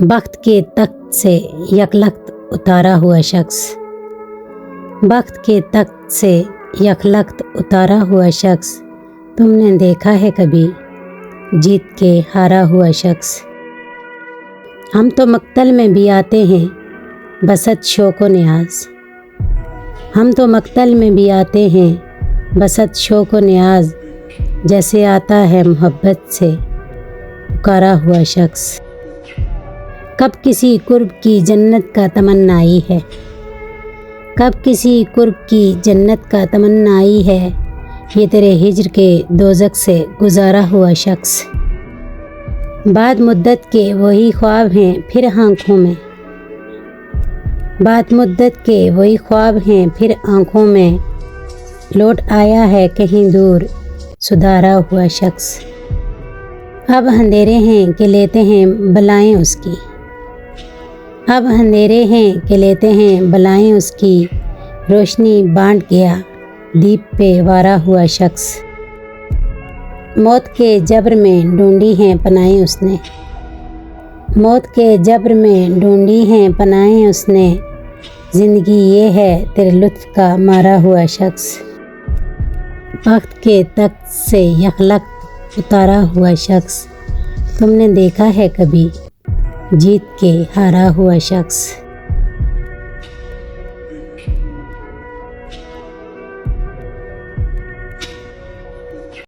वक्त के तख्त से यकलख्त उतारा हुआ शख्स। वक्त के तख्त से यकलख्त उतारा हुआ शख्स तुमने देखा है कभी जीत के हारा हुआ शख्स। हम तो मक्तल में भी आते हैं बसत शौक़ व न्याज़। हम तो मक्तल में भी आते हैं बसत शौक़ व न्याज़, जैसे आता है मोहब्बत से पुकारा हुआ शख्स। कब किसी कुर्ब की जन्नत का तमन्नाई है, कब किसी कुर्ब की जन्नत का तमन्नाई है, ये तेरे हिज्र के दोज़ख से गुज़ारा हुआ शख्स। बाद मुद्दत के वही ख्वाब हैं फिर आँखों में, बाद मुद्दत के वही ख्वाब हैं फिर आँखों में, लौट आया है कहीं दूर सुधारा हुआ शख्स। अब अंधेरे हैं कि लेते हैं बलाएं उसकी, अब अंधेरे हैं कि लेते हैं बलाएं उसकी, रोशनी बांट गया दीप पे वारा हुआ शख्स। मौत के जब्र में ढूंढी हैं पनाहें उसने, मौत के जब्र में ढूंढी हैं पनाहें उसने, ज़िंदगी ये है तेरे लुत्फ़ का मारा हुआ शख्स। वक्त के तख्त से यकलख्त उतारा हुआ शख्स तुमने देखा है कभी जीत के हारा हुआ शख्स।